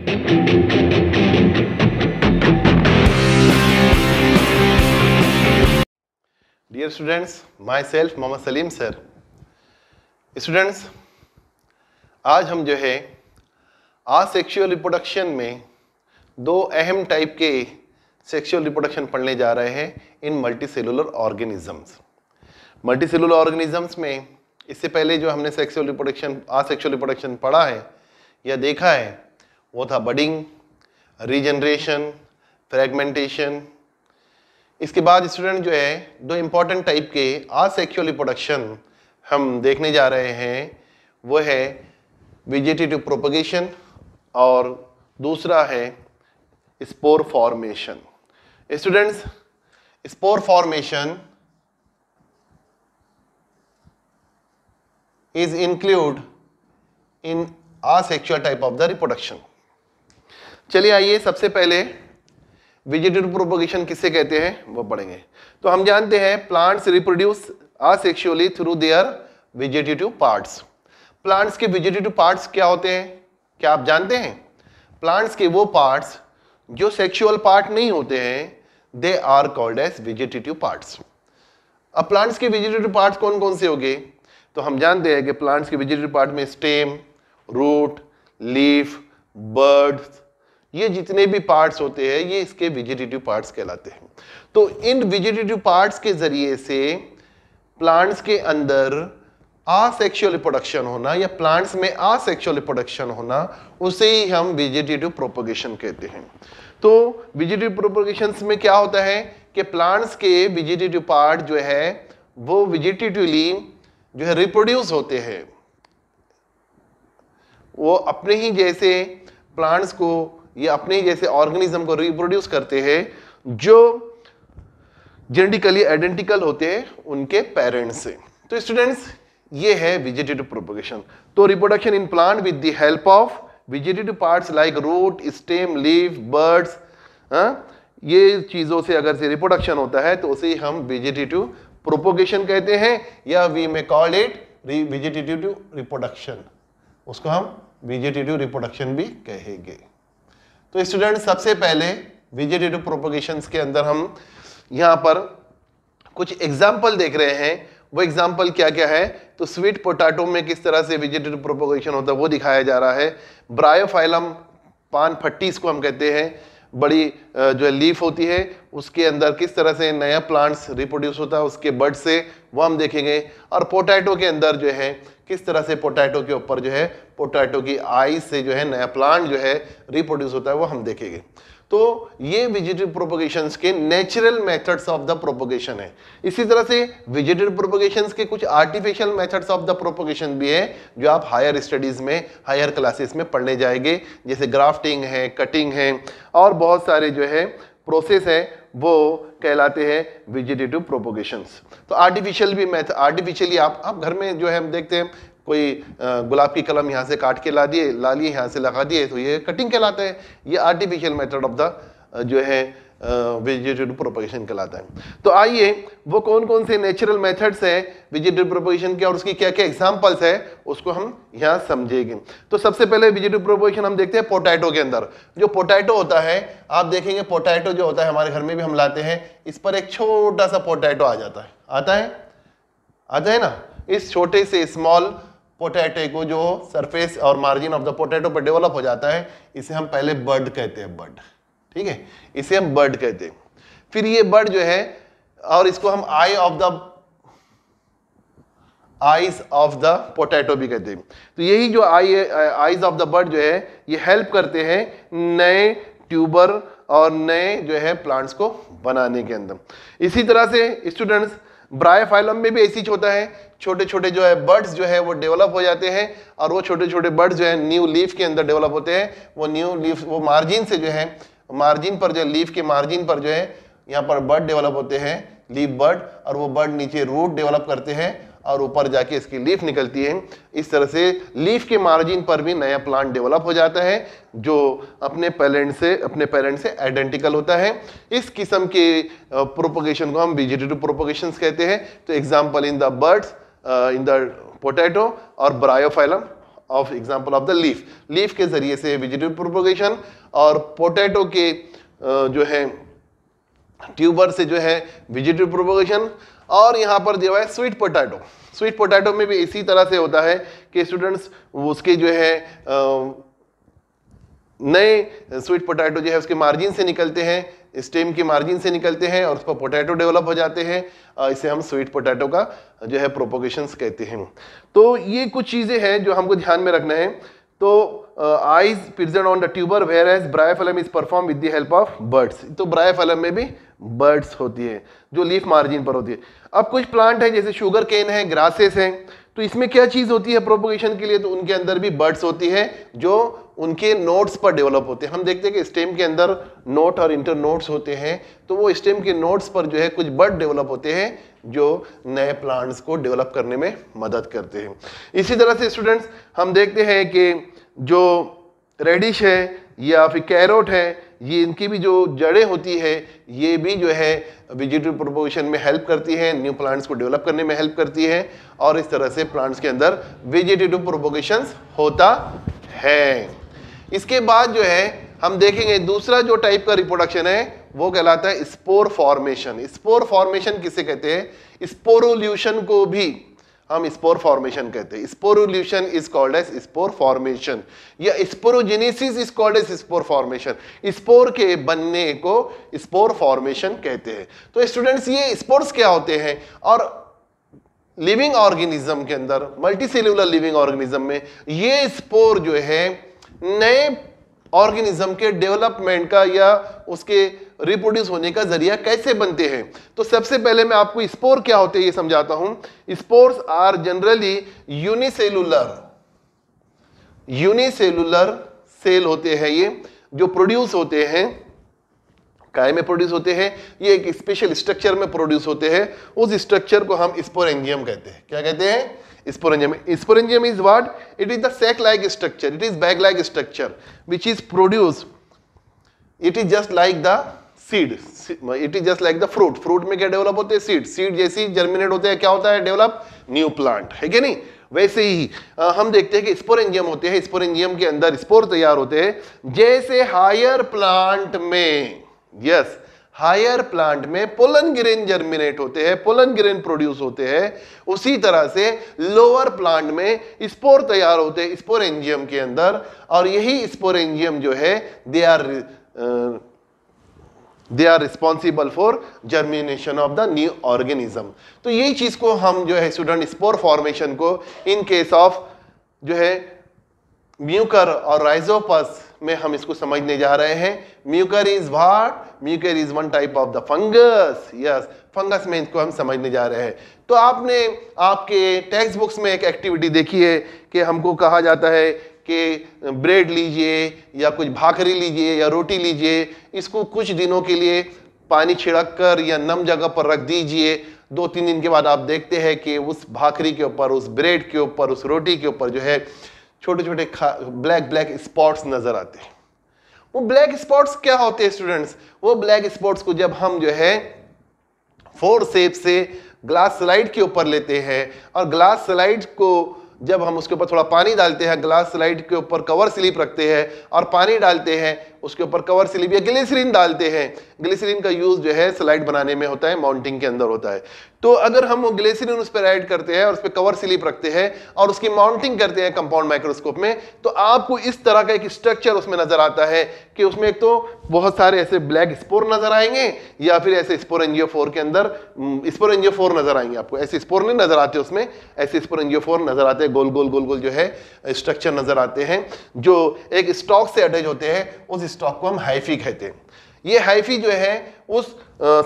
Dear students, myself Mohammad Salim sir. Students, आज हम जो है सेक्सुअल रिप्रोडक्शन में दो अहम टाइप के सेक्सुअल रिप्रोडक्शन पढ़ने जा रहे हैं इन मल्टीसेलुलर ऑर्गेनिजम्स। मल्टीसेलुलर ऑर्गेनिजम्स में इससे पहले जो हमने सेक्सुअल रिप्रोडक्शन पढ़ा है या देखा है वो था बडिंग, रीजनरेशन, फ्रेगमेंटेशन। इसके बाद स्टूडेंट जो है दो इम्पॉर्टेंट टाइप के असेक्सुअल रिप्रोडक्शन हम देखने जा रहे हैं, वो है वेजिटेटिव प्रोपगेशन और दूसरा है spore formation. Students, spore formation is include in asexual type of the reproduction। चलिए आइए सबसे पहले वेजिटेटिव प्रोपगेशन किसे कहते हैं वो पढ़ेंगे। तो हम जानते हैं plants reproduce asexually through their vegetative parts. Plants के वेजिटेटिव पार्ट्स क्या होते हैं, क्या आप जानते हैं? प्लांट्स के वो पार्ट्स जो सेक्सुअल पार्ट नहीं होते हैं, they are called as vegetative parts. अब प्लांट्स के वेजिटेटिव पार्ट्स कौन कौन से होंगे? तो हम जानते हैं कि प्लांट्स के वेजिटेटिव पार्ट में स्टेम, रूट, लीफ, बर्ड्स, ये जितने भी पार्ट्स होते हैं ये इसके वेजिटेटिव पार्ट्स कहलाते हैं। तो इन वेजिटेटिव पार्ट्स के जरिए से प्लांट्स के अंदर असेक्सुअल रिप्रोडक्शन होना या प्लांट्स में असेक्सुअल रिप्रोडक्शन होना, उसे ही हम वेजिटेटिव प्रोपगेशन कहते हैं। तो वेजिटेटिव प्रोपगेशन में क्या होता है कि प्लांट्स के वेजिटेटिव पार्ट जो है वो वेजिटेटिवली जो है रिप्रोड्यूस होते हैं, वो अपने ही जैसे प्लांट्स को या अपने ही जैसे ऑर्गेनिज्म को रिप्रोड्यूस करते हैं जो जेनेटिकली आइडेंटिकल होते हैं उनके पेरेंट्स से। तो स्टूडेंट्स, ये है वेजिटेटिव प्रोपगेशन। तो reproduction in plant with the help of vegetative parts like root, stem, leaf, buds, ये चीजों से अगर से रिप्रोडक्शन होता है तो उसे हम वेजिटेटिव प्रोपोगेशन कहते हैं, या we may call it vegetative reproduction. उसको हम वेजिटेटिव रिप्रोडक्शन भी कहेंगे। तो स्टूडेंट, सबसे पहले वेजिटेटिव प्रोपोगेशंस के अंदर हम यहाँ पर कुछ एग्जाम्पल देख रहे हैं। वो एग्जाम्पल क्या क्या है? तो स्वीट पोटैटो में किस तरह से वेजिटेटिव प्रोपोगेशन होता है वो दिखाया जा रहा है। ब्रायोफाइलम, पान फट्टी इसको हम कहते हैं, बड़ी जो है लीफ होती है, उसके अंदर किस तरह से नया प्लांट्स रिप्रोड्यूस होता है उसके बड से, वो हम देखेंगे। और पोटैटो के अंदर जो है किस तरह से पोटैटो के ऊपर जो है पोटैटो की आई से जो है नया प्लांट जो है रिप्रोड्यूस होता है वो हम देखेंगे। तो ये वेजिटेटिव प्रोपगेशंस के natural methods of the propagation है। इसी तरह से वेजिटेटिव प्रोपगेशंस के कुछ artificial methods of the propagation भी है जो आप हायर स्टडीज में, हायर क्लासेस में पढ़ने जाएंगे, जैसे ग्राफ्टिंग है, कटिंग है और बहुत सारे जो है प्रोसेस है वो कहलाते हैं वेजिटेटिव प्रोपगेशंस। तो आर्टिफिशियल भी आर्टिफिशियली आप घर में जो है हम देखते हैं कोई गुलाब की कलम यहाँ से काट के ला लिए यहाँ से लगा दिए, तो ये कटिंग कहलाता है। ये आर्टिफिशियल मेथड ऑफ द जो है वेजिटेटिव प्रोपगेशन कहलाता है। तो आइए वो कौन कौन से नेचुरल मेथड्स हैं वेजिटेटिव प्रोपगेशन के और उसकी क्या क्या एग्जांपल्स है उसको हम यहाँ समझेंगे। तो सबसे पहले वेजिटेटिव प्रोपगेशन हम देखते हैं पोटैटो के अंदर। जो पोटैटो होता है, आप देखेंगे पोटैटो जो होता है हमारे घर में भी हम लाते हैं, इस पर एक छोटा सा पोटैटो आ जाता है, आता है ना। इस छोटे से स्मॉल पोटैटो को जो सरफेस और मार्जिन ऑफ द पोटैटो पर डेवलप हो जाता है, इसे हम पहले बड कहते हैं, बड, ठीक है, इसे हम बड कहते हैं। फिर ये बड जो है, और इसको हम आईज ऑफ द पोटैटो भी कहते हैं। तो यही जो आईज ऑफ द बड जो है ये हेल्प करते हैं नए ट्यूबर और नए जो है प्लांट्स को बनाने के अंदर। इसी तरह से स्टूडेंट्स, ब्रायोफाइलम में भी ऐसी होता है, छोटे छोटे जो है बर्ड्स जो है वो डेवलप हो जाते हैं और वो छोटे छोटे बर्ड्स जो है न्यू लीफ के अंदर डेवलप होते हैं। वो न्यू लीफ वो मार्जिन से जो है, मार्जिन पर जो लीफ के मार्जिन पर जो है यहाँ पर बर्ड डेवलप होते हैं, लीफ बर्ड, और वो बर्ड नीचे रूट डेवलप करते हैं और ऊपर जाके इसकी लीफ निकलती है। इस तरह से लीफ के मार्जिन पर भी नया प्लांट डेवलप हो जाता है जो अपने पेरेंट से आइडेंटिकल होता है। इस किस्म के प्रोपगेशन को हम वेजिटेटिव प्रोपगेशंस कहते हैं। तो example in the buds, in the potato और bryophyllum of example of the leaf, leaf के जरिए से वेजिटेटिव प्रोपगेशन, और पोटैटो के जो है ट्यूबर से जो है वेजिटेटिव प्रोपगेशन। और यहाँ पर दिया हुआ है स्वीट पोटैटो, स्वीट पोटैटो में भी इसी तरह से होता है कि स्टूडेंट्स उसके जो है नए स्वीट पोटैटो जो है उसके मार्जिन से निकलते हैं, स्टेम के मार्जिन से निकलते हैं और उस पर पोटैटो डेवलप हो जाते हैं, इसे हम स्वीट पोटैटो का जो है प्रोपोगेशंस कहते हैं। तो ये कुछ चीजें हैं जो हमको ध्यान में रखना है। तो eyes present on the tuber whereas bryophyllum is perform with the help of buds. तो ब्रायोफिलम में भी बर्ड्स होती है जो लीफ मार्जिन पर होती है। अब कुछ प्लांट है जैसे शुगर केन है, ग्रासेस है, तो इसमें क्या चीज होती है प्रोपोगेशन के लिए, तो उनके अंदर भी बर्ड्स होती है जो उनके नोड्स पर डेवलप होते हैं। हम देखते हैं कि स्टेम के अंदर नोट और इंटर नोड्स होते हैं, तो वो स्टेम के नोड्स पर जो है कुछ बर्ड डेवलप होते हैं जो नए प्लांट्स को डेवलप करने में मदद करते हैं। इसी तरह से स्टूडेंट्स हम देखते हैं कि जो रेडिश है या फिर कैरोट है, ये इनकी भी जो जड़ें होती है ये भी जो है वेजिटेटिव प्रोपोगेशन में हेल्प करती है, न्यू प्लांट्स को डेवलप करने में हेल्प करती है, और इस तरह से प्लांट्स के अंदर वेजिटेटिव प्रोपोगेशन होता है। इसके बाद जो है हम देखेंगे दूसरा जो टाइप का रिप्रोडक्शन है वो कहलाता है स्पोर फॉर्मेशन। स्पोर फॉर्मेशन किसे कहते हैं? स्पोरुल्यूशन को भी हम स्पोर फॉर्मेशन कहते हैं। Sporulation is called as spore formation, या sporogenesis is called as spore formation. Spore के बनने को स्पोर फॉर्मेशन कहते हैं। तो स्टूडेंट्स ये स्पोर्स क्या होते हैं, और लिविंग ऑर्गेनिज्म के अंदर, मल्टीसेल्यूलर लिविंग ऑर्गेनिज्म में ये स्पोर जो है नए ऑर्गेनिज्म के डेवलपमेंट का या उसके रिप्रोड्यूस होने का जरिया कैसे बनते हैं। तो सबसे पहले मैं आपको स्पोर क्या होते हैं ये समझाता हूं। Spores are generally unicellular cell होते हैं, ये जो प्रोड्यूस होते हैं, काय में प्रोड्यूस होते हैं, ये एक स्पेशल स्ट्रक्चर में प्रोड्यूस होते हैं। उस स्ट्रक्चर को हम स्पोरेंजियम कहते हैं। क्या कहते हैं? Sporangium. Sporangium is what? It is the sac-like structure. It is bag-like structure which is produced. It is just like the seed. It is just like the fruit. Fruit में क्या develop होते हैं? Seed. Seed जैसी germinate होते हैं, क्या होता है डेवलप? न्यू प्लांट, है कि नहीं? वैसे ही हम देखते हैं कि स्पोरेंजियम होते हैं। स्पोरेंजियम के अंदर स्पोर तैयार होते हैं। जैसे हायर प्लांट में, यस, हायर प्लांट में पोलन ग्रेन जर्मिनेट होते हैं, पोलन ग्रेन प्रोड्यूस होते हैं, उसी तरह से लोअर प्लांट में स्पोर तैयार होते हैं स्पोरेंजियम के अंदर, और यही स्पोरेंजियम जो है they are responsible for germination of the new organism. तो यही चीज को हम जो है स्टूडेंट स्पोर फॉर्मेशन को इन केस ऑफ जो है म्यूकर और राइजोपस में हम इसको समझने जा रहे हैं। Mucor is what? Mucor is one type of the fungus. Yes, fungus में इसको हम समझने जा रहे हैं। तो आपने आपके टेक्स्ट बुक्स में एक एक्टिविटी देखी है कि हमको कहा जाता है कि ब्रेड लीजिए या कुछ भाखरी लीजिए या रोटी लीजिए, इसको कुछ दिनों के लिए पानी छिड़क कर या नम जगह पर रख दीजिए। 2-3 दिन के बाद आप देखते हैं कि उस भाखरी के ऊपर, उस ब्रेड के ऊपर, उस रोटी के ऊपर जो है छोटे छोटे ब्लैक स्पॉट्स नजर आते हैं। वो ब्लैक स्पॉट्स क्या होते हैं स्टूडेंट्स? वो ब्लैक स्पॉट्स को जब हम जो है फोर्सेप से ग्लास स्लाइड के ऊपर लेते हैं और ग्लास स्लाइड को जब हम उसके ऊपर थोड़ा पानी डालते हैं, ग्लास स्लाइड के ऊपर कवर स्लिप रखते हैं और पानी डालते हैं, उसके ऊपर कवर स्लिप या ग्लिसरीन डालते हैं। ग्लिसरीन का यूज जो है स्लाइड बनाने में होता है, माउंटिंग के अंदर होता है। तो अगर हम वो ग्लिसरीन उस पर ऐड करते हैं और उस पर कवर स्लिप रखते हैं और उसकी माउंटिंग करते हैं कंपाउंड माइक्रोस्कोप में, तो आपको इस तरह का एक स्ट्रक्चर उसमें नजर आता है कि उसमें एक तो बहुत सारे ऐसे ब्लैक स्पोर नजर आएंगे या फिर ऐसे स्पोरेंजियोफोर के अंदर स्पोरेंजियोफोर नजर आएंगे। आपको ऐसे स्पोर नहीं नजर आते, उसमें ऐसे स्पोरेंजियोफोर नजर आते हैं, गोल गोल गोल गोल जो है स्ट्रक्चर नजर आते हैं जो एक स्टॉक से अटैच होते हैं। उस स्टॉक को हम हाइफी कहते हैं। ये हाइफी जो है उस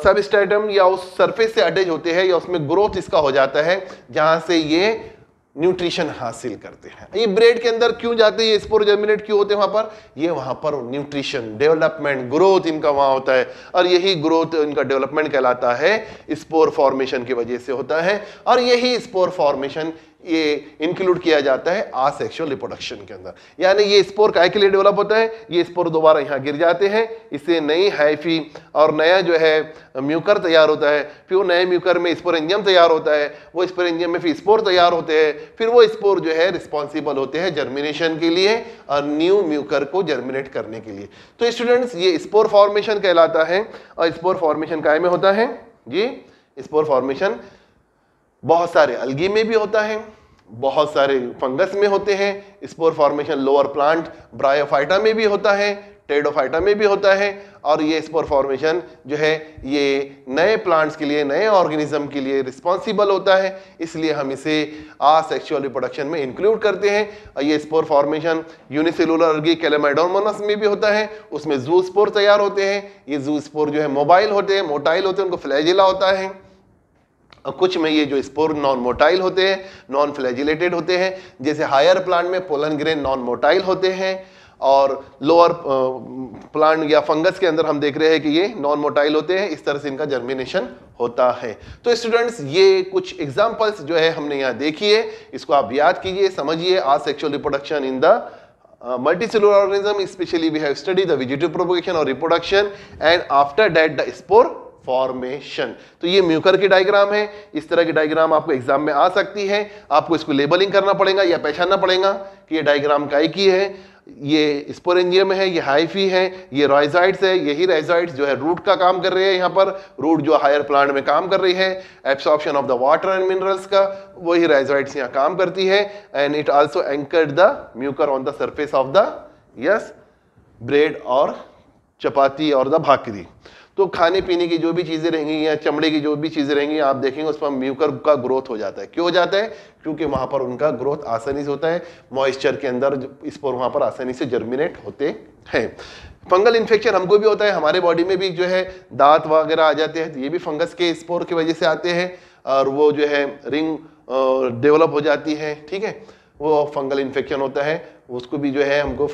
सबस्ट्रेटम या उस सरफेस से अटैच होते हैं या उसमें ग्रोथ इसका हो जाता है जहां से ये न्यूट्रिशन हासिल करते हैं। ये ब्रेड के अंदर क्यों जाते हैं? ये स्पोर जर्मिनेट क्यों होते हैं वहां पर? ये वहां पर न्यूट्रिशन, डेवलपमेंट, ग्रोथ इनका वहां होता है और यही ग्रोथ इनका डेवलपमेंट कहलाता है, स्पोर फॉर्मेशन की वजह से होता है। और यही स्पोर फॉर्मेशन ये इंक्लूड किया जाता है आसेक्सुअल रिप्रोडक्शन के अंदर। यानी ये स्पोर काय के लिए डेवलप होता है, ये स्पोर दोबारा यहाँ गिर जाते हैं, इससे नई हाइफी और नया जो है म्यूकर तैयार होता है, फिर वो नए म्यूकर में स्पोरेंजियम तैयार होता है, वो स्पोरेंजियम में फिर स्पोर तैयार होते हैं, फिर वो स्पोर जो है रिस्पॉन्सिबल होते हैं जर्मिनेशन के लिए और न्यू म्यूकर को जर्मिनेट करने के लिए। तो स्टूडेंट्स ये स्पोर फॉर्मेशन कहलाता है। और स्पोर फॉर्मेशन काय में होता है जी? स्पोर फॉर्मेशन बहुत सारे अलगी में भी होता है, बहुत सारे फंगस में होते हैं। Spore formation lower plant bryophyta में भी होता है, टेरिडोफाइटा में भी होता है। और ये स्पोर फॉर्मेशन जो है ये नए प्लांट्स के लिए, नए ऑर्गेनिज्म के लिए रिस्पॉन्सिबल होता है, इसलिए हम इसे आसेक्सुअल रिप्रोडक्शन में इंक्लूड करते हैं। और ये स्पोर फॉर्मेशन यूनिसेलुलर अलगी कैलेमाइडोमोनास में भी होता है, उसमें जू स्पोर तैयार होते हैं। ये जू स्पोर जो है मोबाइल होते हैं, मोटाइल होते हैं, उनको फ्लैजिला होता है। और कुछ में ये जो स्पोर नॉन मोटाइल होते हैं, नॉन फ्लैजिलेटेड होते हैं, जैसे हायर प्लांट में पोलन ग्रेन नॉन मोटाइल होते हैं, और लोअर प्लांट या फंगस के अंदर हम देख रहे हैं कि ये नॉन मोटाइल होते हैं। इस तरह से इनका जर्मिनेशन होता है। तो स्टूडेंट्स ये कुछ एग्जांपल्स जो है हमने यहाँ देखी है, इसको आप याद कीजिए, समझिए। Asexual reproduction in the multicellular organism, especially we have studied the vegetative propagation or reproduction, and after that the spore formation. तो ये म्यूकर की डायग्राम है। इस तरह की डायग्राम आपको एग्जाम में आ सकती है। आपको इसको लेबलिंग करना पड़ेगा या पहचानना पड़ेगा कि ये डायग्राम काय की है, ये स्पोरेंजियम है, ये हाइफी है, ये राइजाइड्स है। यही राइजाइड्स जो है रूट का काम कर रहे हैं। यहाँ पर रूट जो हायर प्लांट में काम कर रही है, absorption of the water and minerals का, वही राइजाइड्स यहाँ काम करती है। And it also anchored the Mucor on the surface of the bread और चपाती और द भाकरी। तो खाने पीने की जो भी चीजें रहेंगी या चमड़े की जो भी चीजें रहेंगी, आप देखेंगे उस पर म्यूकर का ग्रोथ हो जाता है। क्यों हो जाता है? क्योंकि वहां पर उनका ग्रोथ आसानी से होता है, मॉइस्चर के अंदर स्पोर वहां पर आसानी से जर्मिनेट होते हैं। फंगल इन्फेक्शन हमको भी होता है, हमारे बॉडी में भी जो है दांत वगैरह आ जाते हैं, तो ये भी फंगस के स्पोर की वजह से आते हैं, और वो जो है रिंग डेवलप हो जाती है, ठीक है, वो फंगल इन्फेक्शन होता है। उसको भी जो है हमको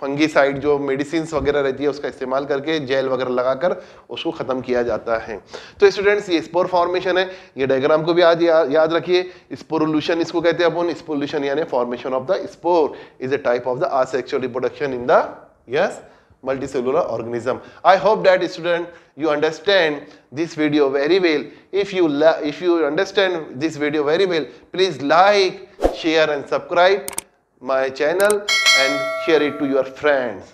फंगीसाइड जो मेडिसिन वगैरह रहती है उसका इस्तेमाल करके जेल वगैरह लगाकर उसको खत्म किया जाता है। तो स्टूडेंट्स ये स्पोर फॉर्मेशन है, ये डायग्राम को भी याद रखिए। स्पोरुलेशन इसको कहते हैं अपन। स्पोरुलेशन यानी formation of the spore is a type of the asexual reproduction in the multicellular organism. I hope that student you understand this video very well. If you understand this video very well, please like, share and subscribe my channel and share it to your friends.